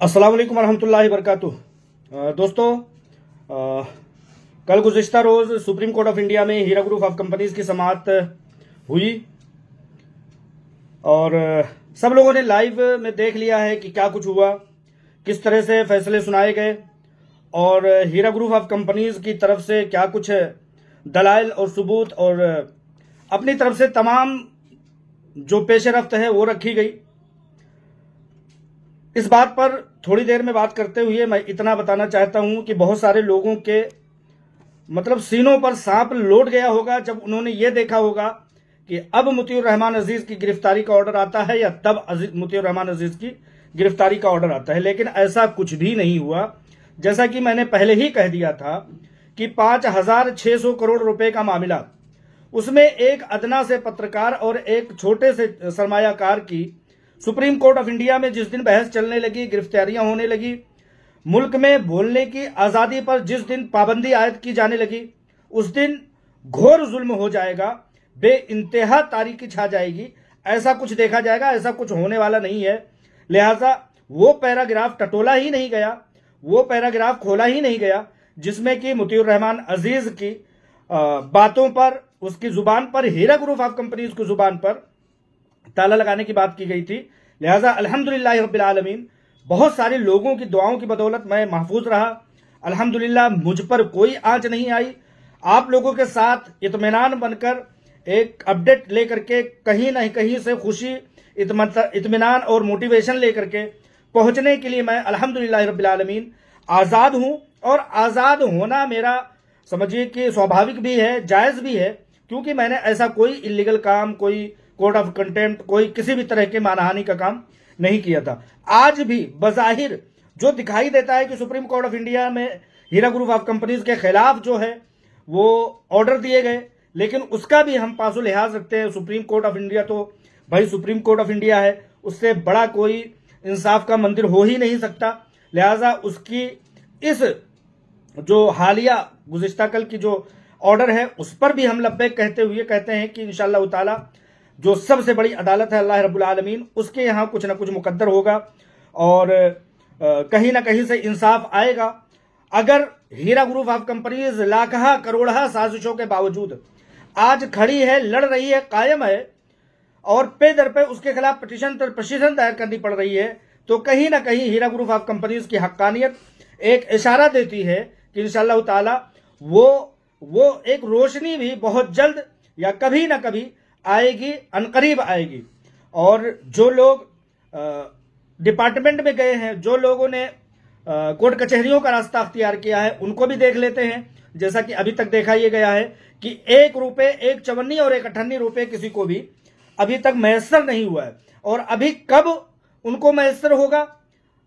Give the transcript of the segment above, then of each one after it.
अस्सलाम वालेकुम रहमतुल्लाहि वबरकातुह। दोस्तों, कल गुज़िश्ता रोज़ सुप्रीम कोर्ट ऑफ इंडिया में हीरा ग्रुप ऑफ कंपनीज़ की समाअत हुई और सब लोगों ने लाइव में देख लिया है कि क्या कुछ हुआ, किस तरह से फैसले सुनाए गए और हीरा ग्रुप ऑफ कंपनीज़ की तरफ से क्या कुछ दलाइल और सबूत और अपनी तरफ से तमाम जो पेश रफ्त है वो रखी गई। इस बात पर थोड़ी देर में बात करते हुए मैं इतना बताना चाहता हूं कि बहुत सारे लोगों के सीनों पर सांप लौट गया होगा जब उन्होंने ये देखा होगा कि अब मुतीउर रहमान अजीज की गिरफ्तारी का ऑर्डर आता है या तब मुतीउर रहमान अजीज की गिरफ्तारी का ऑर्डर आता है, लेकिन ऐसा कुछ भी नहीं हुआ। जैसा कि मैंने पहले ही कह दिया था कि 5,600 करोड़ रुपए का मामला, उसमें एक अदना से पत्रकार और एक छोटे से सरमायाकार की सुप्रीम कोर्ट ऑफ इंडिया में जिस दिन बहस चलने लगी, गिरफ्तारियां होने लगी, मुल्क में बोलने की आज़ादी पर जिस दिन पाबंदी आयद की जाने लगी, उस दिन घोर जुल्म हो जाएगा, बेइंतहा तारीकी छा जाएगी। ऐसा कुछ देखा जाएगा, ऐसा कुछ होने वाला नहीं है। लिहाजा वो पैराग्राफ टटोला ही नहीं गया, वो पैराग्राफ खोला ही नहीं गया जिसमें कि मुतीउर रहमान अजीज की बातों पर, उसकी जुबान पर, हीरा ग्रुप ऑफ कंपनीज की जुबान पर ताला लगाने की बात की गई थी। लिहाजा अल्हम्दुलिल्लाह रब्बिल आलमीन, बहुत सारे लोगों की दुआओं की बदौलत मैं महफूज रहा। अल्हम्दुलिल्लाह मुझ पर कोई आंच नहीं आई। आप लोगों के साथ इत्मीनान बनकर एक अपडेट लेकर के कहीं ना कहीं से खुशी, इत्मीनान और मोटिवेशन लेकर के पहुंचने के लिए मैं अल्हम्दुलिल्लाह रब्बिल आलमीन आज़ाद हूं। और आज़ाद होना मेरा समझिए कि स्वाभाविक भी है, जायज़ भी है, क्योंकि मैंने ऐसा कोई इलीगल काम, कोई कोर्ट ऑफ कंटेम्प्ट, कोई किसी भी तरह के मानहानि का काम नहीं किया था। आज भी बज़ाहिर जो दिखाई देता है कि सुप्रीम कोर्ट ऑफ इंडिया में हीरा ग्रुप ऑफ कंपनीज के खिलाफ जो है वो ऑर्डर दिए गए, लेकिन उसका भी हम पासो लिहाज रखते हैं। सुप्रीम कोर्ट ऑफ इंडिया तो भाई सुप्रीम कोर्ट ऑफ इंडिया है, उससे बड़ा कोई इंसाफ का मंदिर हो ही नहीं सकता। लिहाजा उसकी इस जो हालिया गुज़िश्ता कल की जो ऑर्डर है उस पर भी हम लब्बैक कहते हुए कहते हैं कि इंशाअल्लाह ताला जो सबसे बड़ी अदालत है अल्लाह रब्बुल आलमीन, उसके यहाँ कुछ ना कुछ मुकद्दर होगा और कहीं ना कहीं से इंसाफ आएगा। अगर हीरा ग्रुप ऑफ कंपनीज लाखा करोड़ा साजिशों के बावजूद आज खड़ी है, लड़ रही है, कायम है और पे दर पे उसके खिलाफ पिटीशन दायर करनी पड़ रही है, तो कहीं ना कहीं हीरा ग्रुप ऑफ कंपनीज की हक्कानियत एक इशारा देती है कि इंशाअल्लाह ताला वो एक रोशनी भी बहुत जल्द या कभी ना कभी आएगी, अनकरीब आएगी। और जो लोग डिपार्टमेंट में गए हैं, जो लोगों ने कोर्ट कचहरियों का रास्ता अख्तियार किया है, उनको भी देख लेते हैं। जैसा कि अभी तक देखा यह गया है कि 1 रुपये, 1 चवन्नी और 1 अठन्नी रुपये किसी को भी अभी तक मैसर नहीं हुआ है, और अभी कब उनको मैसर होगा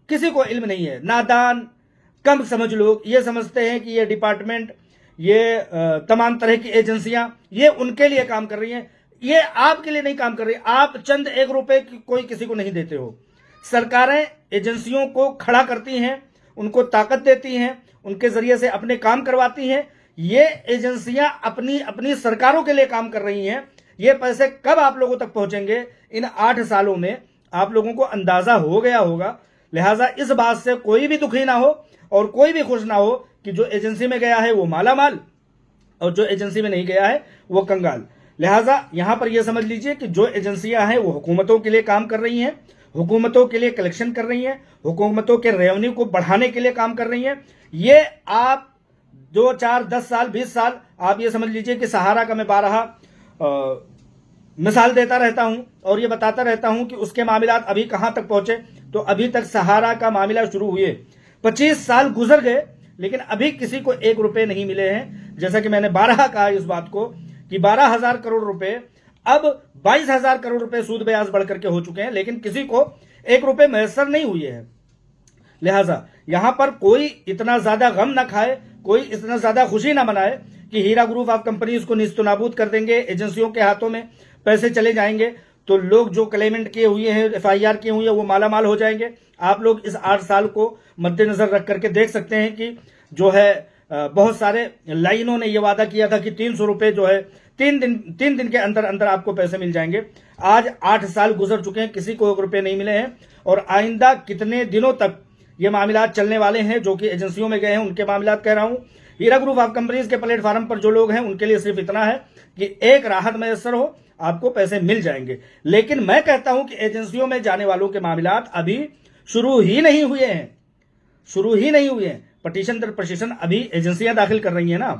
किसी को इल्म नहीं है। नादान, कम समझ लोग ये समझते हैं कि ये डिपार्टमेंट, ये तमाम तरह की एजेंसियां ये उनके लिए काम कर रही हैं। ये आपके लिए नहीं काम कर रही। आप चंद 1 रुपए की कोई किसी को नहीं देते हो। सरकारें एजेंसियों को खड़ा करती हैं, उनको ताकत देती हैं, उनके जरिए से अपने काम करवाती हैं। ये एजेंसियां अपनी अपनी सरकारों के लिए काम कर रही हैं। ये पैसे कब आप लोगों तक पहुंचेंगे इन 8 सालों में आप लोगों को अंदाजा हो गया होगा। लिहाजा इस बात से कोई भी दुखी ना हो और कोई भी खुश ना हो कि जो एजेंसी में गया है वो माला माल और जो एजेंसी में नहीं गया है वो कंगाल। लिहाजा यहां पर यह समझ लीजिए कि जो एजेंसियां हैं वो हुकूमतों के लिए काम कर रही हैं, हुकूमतों के लिए कलेक्शन कर रही हैं, हुकूमतों के रेवेन्यू को बढ़ाने के लिए काम कर रही हैं। ये आप 2, 4, 10 साल, 20 साल आप ये समझ लीजिए कि सहारा का मैं बारहा मिसाल देता रहता हूं और ये बताता रहता हूं कि उसके मामलात अभी कहां तक पहुंचे। तो अभी तक सहारा का मामला शुरू हुए 25 साल गुजर गए, लेकिन अभी किसी को 1 रुपये नहीं मिले हैं। जैसा कि मैंने 12 कहा इस बात को कि 12,000 करोड़ रुपए अब 22,000 करोड़ रुपए सूद ब्याज बढ़ करके हो चुके हैं, लेकिन किसी को 1 रुपये मैसर नहीं हुए हैं। लिहाजा यहां पर कोई इतना ज्यादा गम ना खाए, कोई इतना ज्यादा खुशी ना मनाए कि हीरा ग्रुप ऑफ कंपनीज को निस्तनाबूद कर देंगे, एजेंसियों के हाथों में पैसे चले जाएंगे तो लोग जो क्लेमेंट किए हुए हैं, FIR किए हुए हैं, वो माला माल हो जाएंगे। आप लोग इस 8 साल को मद्देनजर रख करके देख सकते हैं कि जो है बहुत सारे लाइनों ने यह वादा किया था कि 300 रुपए जो है 3 दिन के अंदर अंदर आपको पैसे मिल जाएंगे। आज 8 साल गुजर चुके हैं, किसी को 1 रुपये नहीं मिले हैं और आइंदा कितने दिनों तक ये मामलात चलने वाले हैं, जो कि एजेंसियों में गए हैं उनके मामलात कह रहा हूं। हीरा ग्रुप ऑफ कंपनीज के प्लेटफार्म पर जो लोग हैं उनके लिए सिर्फ इतना है कि एक राहत मैसर हो, आपको पैसे मिल जाएंगे। लेकिन मैं कहता हूं कि एजेंसियों में जाने वालों के मामलात अभी शुरू ही नहीं हुए हैं। पटिशन दर पटिशन अभी एजेंसियां दाखिल कर रही हैं ना।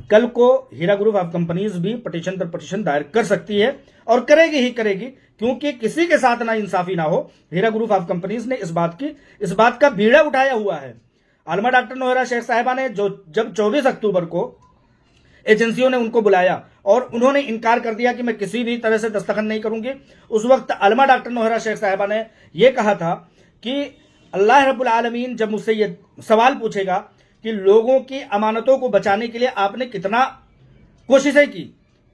कल को हीरा ग्रुप ऑफ कंपनीज भी पटिशन दर पटिशन दायर कर सकती है और करेगी, क्योंकि किसी के साथ ना इंसाफी ना हो। हीरा ग्रुप ऑफ कंपनीज ने इस बात का बीड़ा उठाया हुआ है। आलमा डॉक्टर नोहरा शेख साहिबा ने जब 24 अक्टूबर को एजेंसियों ने उनको बुलाया और उन्होंने इनकार कर दिया कि मैं किसी भी तरह से दस्तखत नहीं करूंगी, उस वक्त आलमा डॉक्टर नोहरा शेख साहिबा ने यह कहा था कि अल्लाह रब्बुल आलमीन जब मुझसे ये सवाल पूछेगा कि लोगों की अमानतों को बचाने के लिए आपने कितना कोशिशें की,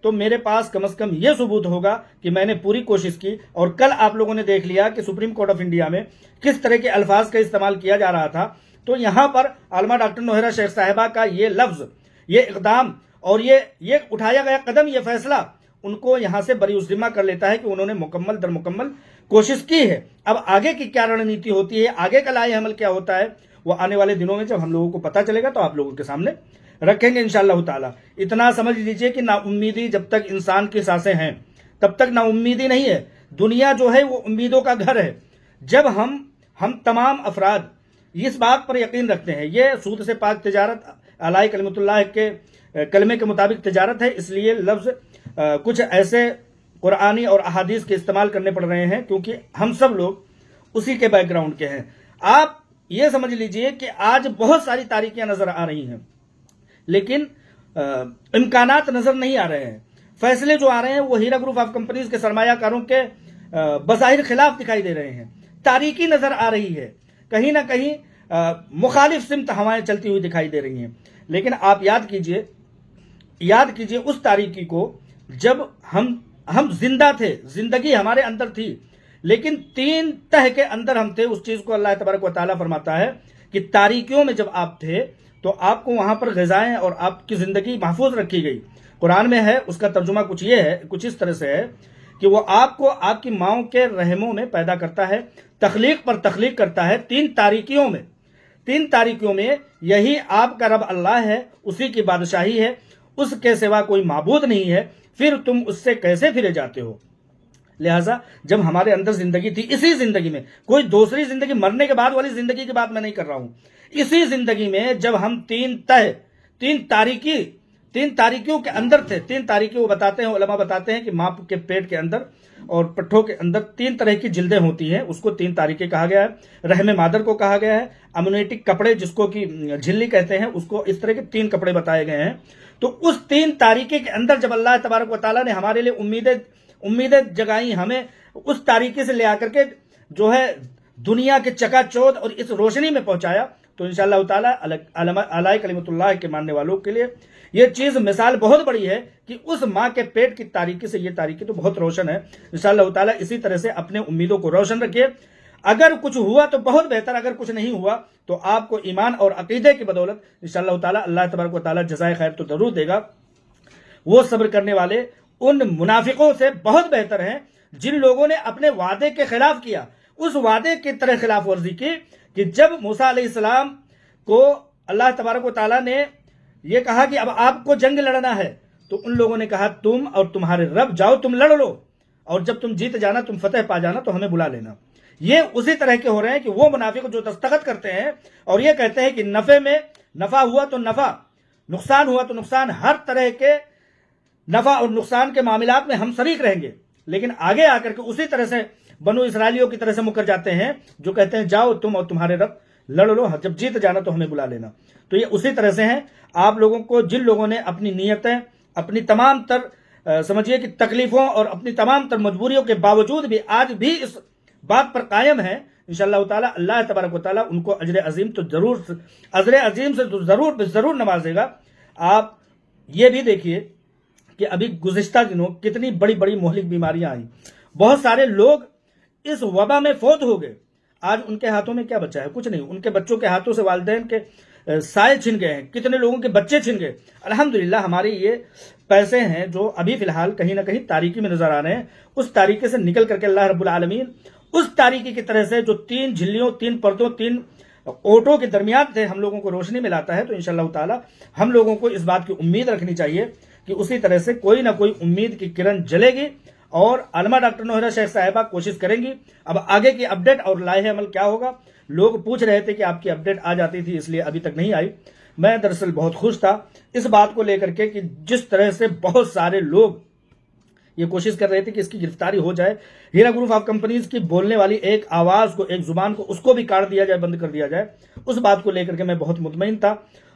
तो मेरे पास कम से कम यह सबूत होगा कि मैंने पूरी कोशिश की। और कल आप लोगों ने देख लिया कि सुप्रीम कोर्ट ऑफ इंडिया में किस तरह के अल्फाज का इस्तेमाल किया जा रहा था। तो यहां पर आलमा डॉक्टर नोहरा शेख साहिबा का ये लफ्ज, ये इकदाम और ये उठाया गया कदम, ये फैसला उनको यहां से बरी उज़्ज़िम्मा कर लेता है कि उन्होंने मुकम्मल दर मुकम्मल कोशिश की है। अब आगे की क्या रणनीति होती है, आगे का लाए अमल क्या होता है, वो आने वाले दिनों में जब हम लोगों को पता चलेगा तो आप लोगों के सामने रखेंगे इंशाअल्लाह ताला। इतना समझ लीजिए कि नाउम्मीदी जब तक इंसान की सांसें हैं तब तक नाउम्मीदी नहीं है। दुनिया जो है वो उम्मीदों का घर है। जब हम तमाम अफराद इस बात पर यकीन रखते हैं, ये सूद से पाक तिजारत अलाई कलिमतुल्लाह के कलमे के मुताबिक तिजारत है, इसलिए लफ्ज कुछ ऐसे कुरानी और अहादीस के इस्तेमाल करने पड़ रहे हैं क्योंकि हम सब लोग उसी के बैकग्राउंड के हैं। आप ये समझ लीजिए कि आज बहुत सारी तारीकियां नजर आ रही हैं, लेकिन इम्कानात नजर नहीं आ रहे हैं। फैसले जो आ रहे हैं वो हीरा ग्रुप ऑफ कंपनीज के सरमायाकारों के बज़ाहिर खिलाफ दिखाई दे रहे हैं। तारीकी नजर आ रही है, कहीं ना कहीं मुखालिफ सिमत हवाएं चलती हुई दिखाई दे रही हैं। लेकिन आप याद कीजिए उस तारीकी को जब हम जिंदा थे, जिंदगी हमारे अंदर थी, लेकिन 3 तह के अंदर हम थे। उस चीज को अल्लाह तबारक व तआला फरमाता है कि तारीकियों में जब आप थे तो आपको वहां पर ग़िज़ाएं और आपकी जिंदगी महफूज रखी गई। कुरान में है, उसका तर्जुमा कुछ इस तरह से है कि वो आपको आपकी माओं के रहमों में पैदा करता है, तख्लीक पर तख्लीक करता है 3 तारीकियों में यही आपका रब अल्लाह है, उसी की बादशाही है, उसके सिवा कोई माबूद नहीं है, फिर तुम उससे कैसे फिरे जाते हो। लिहाजा जब हमारे अंदर जिंदगी थी, इसी जिंदगी में, कोई दूसरी जिंदगी मरने के बाद वाली जिंदगी की बात मैं नहीं कर रहा हूं, इसी जिंदगी में जब हम 3 तारीकियों के अंदर थे। 3 तारीकी वो बताते हैं, उलमा बताते हैं कि मां के पेट के अंदर और पट्ठों के अंदर 3 तरह की जिल्दें होती हैं, उसको 3 तारीके कहा गया है। रहमे मादर को कहा गया है, अम्यूनेटिक कपड़े जिसको कि झिल्ली कहते हैं, उसको, इस तरह के 3 कपड़े बताए गए हैं। तो उस 3 तारीके के अंदर जब अल्लाह तबारक व तआला ने हमारे लिए उम्मीदें जगाई, हमें उस तारीके से ले आकर के जो है दुनिया के चकाचौंध और इस रोशनी में पहुंचाया, तो इंशाअल्लाह ताला अलाई कलिमतुल्लाह के मानने वालों के लिए ये चीज मिसाल बहुत बड़ी है कि उस माँ के पेट की तारीकी से ये तारीकी तो बहुत रोशन है। इंशाअल्लाह ताला इसी तरह से अपने उम्मीदों को रोशन रखिए। अगर कुछ हुआ तो बहुत बेहतर, अगर कुछ नहीं हुआ तो आपको ईमान और अकीदे की बदौलत इंशाअल्लाह ताला अल्लाह तबारक व तआला जज़ाए खैर तो जरूर देगा। वो सब्र करने वाले उन मुनाफिकों से बहुत बेहतर हैं जिन लोगों ने अपने वादे के खिलाफ किया, उस वादे की तरह खिलाफ वर्जी की कि जब मूसा अलैहिस्सलाम को अल्लाह तबारक व तआला ने यह कहा कि अब आपको जंग लड़ना है, तो उन लोगों ने कहा तुम और तुम्हारे रब जाओ, तुम लड़ लो, और जब तुम जीत जाना, तुम फतेह पा जाना, तो हमें बुला लेना। ये उसी तरह के हो रहे हैं कि वो मुनाफिक जो दस्तखत करते हैं और ये कहते हैं कि नफे में नफा हुआ तो नफा, नुकसान हुआ तो नुकसान, हर तरह के नफा और नुकसान के मामलात में हम शरीक रहेंगे, लेकिन आगे आकर के उसी तरह से बनु इसराइलियों की तरह से मुकर जाते हैं जो कहते हैं जाओ तुम और तुम्हारे रब लड़ लो, जब जीत जाना तो हमें बुला लेना। तो ये उसी तरह से हैं। आप लोगों को, जिन लोगों ने अपनी नीयतें, अपनी तमाम तर समझिए कि तकलीफों और अपनी तमाम तर मजबूरियों के बावजूद भी आज भी इस बात पर कायम है, इंशाअल्लाह ताला अल्लाह तबारक व तआला उनको अजर अजीम से तो जरूर नवाजेगा। आप ये भी देखिए कि अभी गुज़िश्ता दिनों कितनी बड़ी बड़ी मोहलिक बीमारियां आई, बहुत सारे लोग इस वबा में फौत हो गए। आज उनके हाथों में क्या बचा है? कुछ नहीं। उनके बच्चों के हाथों से वालिदैन के साए छिन गए हैं, कितने लोगों के बच्चे छिन गए। अल्हम्दुलिल्लाह हमारे ये पैसे हैं जो अभी फिलहाल कहीं ना कहीं तारीकी में नजर आ रहे हैं, उस तारीकी से निकल करके अल्लाह रब्बुल आलमीन उस तारीकी की तरह से जो 3 झिल्लियों, 3 पर्दों, 3 ओटों के दरमियान से हम लोगों को रोशनी में लाता है। तो इंशाअल्लाह ताला हम लोगों को इस बात की उम्मीद रखनी चाहिए कि उसी तरह से कोई ना कोई उम्मीद की किरण जलेगी और आलमा डॉक्टर नौहरा शेख साहिबा कोशिश करेंगी। अब आगे की अपडेट और लाहे अमल क्या होगा, लोग पूछ रहे थे कि आपकी अपडेट आ जाती थी इसलिए अभी तक नहीं आई। मैं दरअसल बहुत खुश था इस बात को लेकर के कि जिस तरह से बहुत सारे लोग ये कोशिश कर रहे थे कि इसकी गिरफ्तारी हो जाए, हीरा ग्रुप ऑफ कंपनीज की बोलने वाली एक आवाज को, एक जुबान को, उसको भी काट दिया जाए, बंद कर दिया जाए, उस बात को लेकर के मैं बहुत मुतमईन था।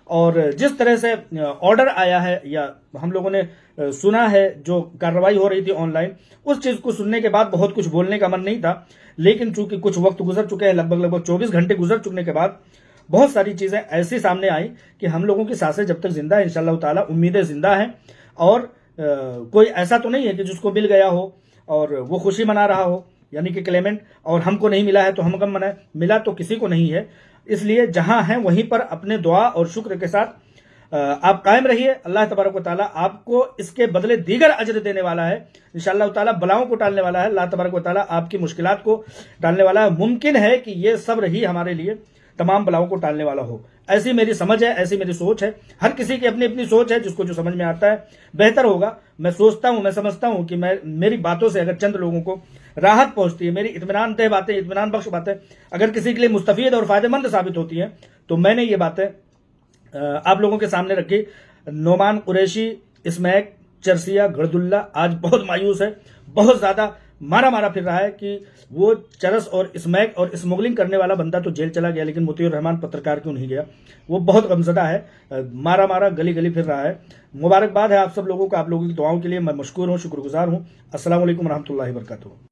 और जिस तरह से ऑर्डर आया है या हम लोगों ने सुना है जो कार्रवाई हो रही थी ऑनलाइन, उस चीज को सुनने के बाद बहुत कुछ बोलने का मन नहीं था, लेकिन चूंकि कुछ वक्त गुजर चुके हैं, लगभग 24 घंटे गुजर चुकने के बाद बहुत सारी चीजें ऐसी सामने आई कि हम लोगों की सांसें जब तक जिंदा है इंशाअल्लाह ताला, उम्मीदें जिंदा हैं। और कोई ऐसा तो नहीं है कि जिसको मिल गया हो और वो खुशी मना रहा हो, यानी कि क्लेमेंट, और हमको नहीं मिला है तो हम गम मनाए, मिला तो किसी को नहीं है। इसलिए जहां हैं वहीं पर अपने दुआ और शुक्र के साथ आप कायम रहिए। अल्लाह तबारक व तआला आपको इसके बदले दीगर अजर देने वाला है इंशाअल्लाह ताला, बलाओं को टालने वाला है। अल्लाह तबारक व तआला आपकी मुश्किलात को टालने वाला है। मुमकिन है कि ये सब्र ही हमारे लिए तमाम बलाओं को टालने वाला हो, ऐसी मेरी समझ है, ऐसी मेरी सोच है। हर किसी की अपनी अपनी सोच है, जिसको जो समझ में आता है बेहतर होगा। मैं सोचता हूं, मैं समझता हूं कि मेरी बातों से अगर चंद लोगों को राहत पहुंचती है, मेरी इत्मीनान दह बातें, इत्मीनान बख्श बातें अगर किसी के लिए मुस्तफीद और फायदेमंद साबित होती हैं, तो मैंने ये बातें आप लोगों के सामने रखी। नोमान कुरैशी, इस्मैक, चरसिया, गढ़दुल्ला आज बहुत मायूस है, बहुत ज्यादा मारा फिर रहा है कि वो चरस और स्मैक और स्मगलिंग करने वाला बंदा तो जेल चला गया, लेकिन मोतियुर रहमान पत्रकार क्यों नहीं गया। वो बहुत गमजदा है, मारा गली फिर रहा है। मुबारकबाद है आप सब लोगों को, आप लोगों की दुआओं के लिए मैं मशकूर हूं, शुक्रगुजार हूं। अस्सलाम वालेकुम रहमतुल्लाहि व बरकातुहू।